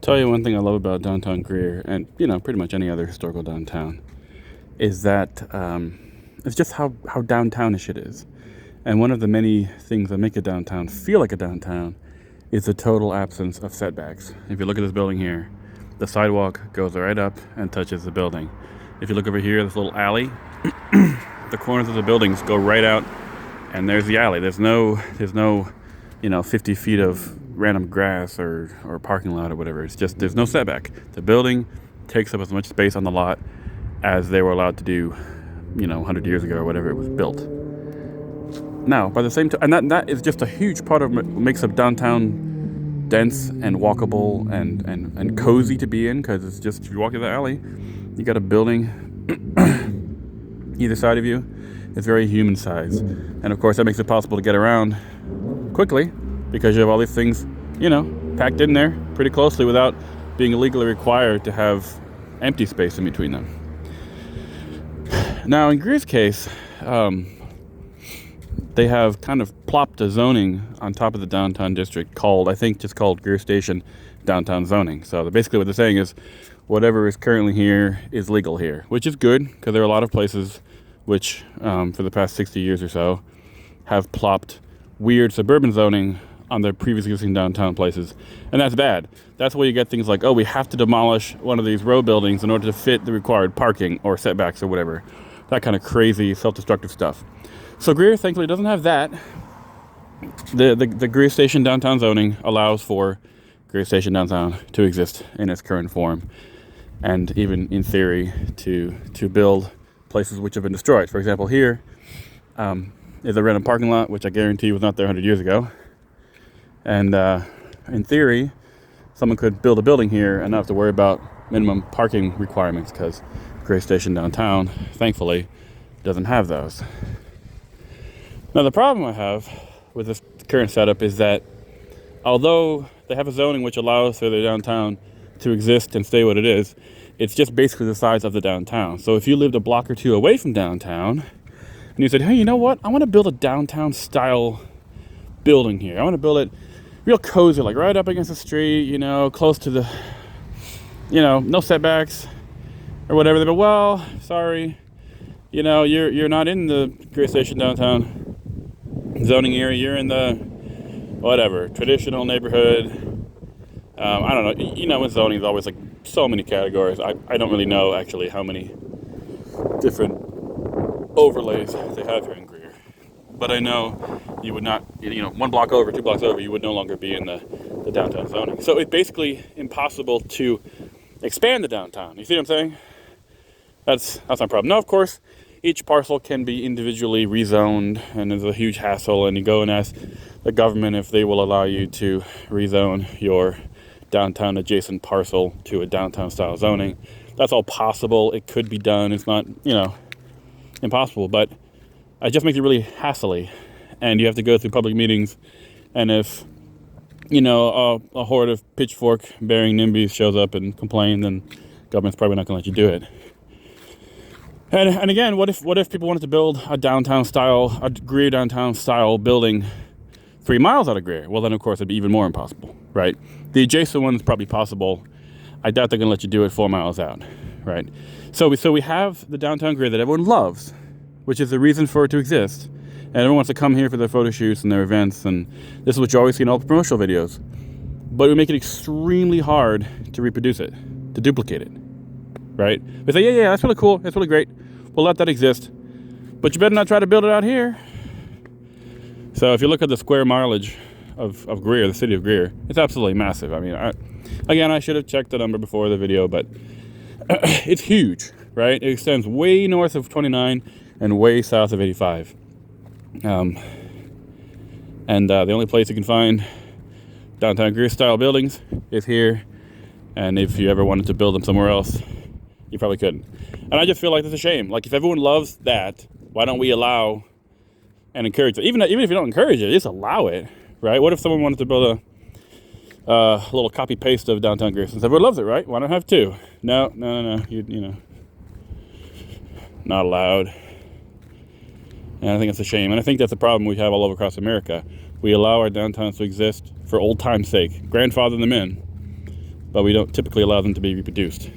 Tell you one thing I love about downtown Greer, and pretty much any other historical downtown, is that it's just how downtownish it is. And one of the many things that make a downtown feel like a downtown is the total absence of setbacks. If you look at this building here, the sidewalk goes right up and touches the building. If you look over here, this little alley, the corners of the buildings go right out, and there's the alley. There's no 50 feet of random grass or parking lot or whatever. It's just there's no setback. The building takes up as much space on the lot as they were allowed to do, 100 years ago or whatever it was built. Now, by the same time, and that is just a huge part of what makes up downtown dense and walkable and cozy to be in, because it's just, if you walk through the alley, you got a building either side of you. It's very human size, and of course that makes it possible to get around quickly because you have all these things, packed in there pretty closely without being legally required to have empty space in between them. Now, in Greer's case, they have kind of plopped a zoning on top of the downtown district called Greer Station downtown zoning. So basically what they're saying is whatever is currently here is legal here, which is good because there are a lot of places which, for the past 60 years or so, have plopped weird suburban zoning on their previous existing downtown places. And that's bad. That's where you get things like, we have to demolish one of these row buildings in order to fit the required parking or setbacks or whatever. That kind of crazy, self-destructive stuff. So Greer, thankfully, doesn't have that. The Greer Station downtown zoning allows for Greer Station downtown to exist in its current form, and even in theory to build places which have been destroyed. For example, here is a random parking lot, which I guarantee was not there 100 years ago. And in theory, someone could build a building here and not have to worry about minimum parking requirements, because Greer Station downtown, thankfully, doesn't have those. Now, the problem I have with this current setup is that although they have a zoning which allows for the downtown to exist and stay what it is, it's just basically the size of the downtown. So if you lived a block or two away from downtown and you said, hey, you know what? I want to build a downtown style building here. I want to build it real cozy, like right up against the street, close to the, no setbacks or whatever. They go, well, sorry, you're not in the Greer Station downtown zoning area. You're in the whatever traditional neighborhood. I don't know. With zoning is always like so many categories. I don't really know actually how many different overlays they have here in Greer, but I know you would not, 1 block over, 2 blocks over, you would no longer be in the downtown zoning. So it's basically impossible to expand the downtown. You see what I'm saying? That's my problem. Now, of course, each parcel can be individually rezoned, and it's a huge hassle, and you go and ask the government if they will allow you to rezone your downtown adjacent parcel to a downtown style zoning. That's all possible. It could be done. It's not, impossible, but it just makes it really hassly, and you have to go through public meetings, and if, a horde of pitchfork bearing NIMBYs shows up and complain, then government's probably not going to let you do it. And again, what if people wanted to build a Greer downtown style building 3 miles out of Greer? Well, then of course it'd be even more impossible, right? The adjacent one is probably possible. I doubt they're going to let you do it 4 miles out, right? So we have the downtown Greer that everyone loves, which is the reason for it to exist. And everyone wants to come here for their photo shoots and their events, and this is what you always see in all the promotional videos. But we make it extremely hard to reproduce it, to duplicate it, right? We say, yeah, that's really cool, that's really great. We'll let that exist, but you better not try to build it out here. So if you look at the square mileage of Greer, the city of Greer, it's absolutely massive. I mean, I should have checked the number before the video, but it's huge, right? It extends way north of 29 and way south of 85. And the only place you can find downtown Greer style buildings is here. And if you ever wanted to build them somewhere else, you probably couldn't. And I just feel like it's a shame. Like, if everyone loves that, why don't we allow and encourage it? Even if you don't encourage it, just allow it, right? What if someone wanted to build a little copy paste of downtown Greer? Since everyone loves it, right? Why not have 2? No. Not allowed. And I think it's a shame. And I think that's the problem we have all over across America. We allow our downtowns to exist for old time's sake, grandfather them in. but we don't typically allow them to be reproduced.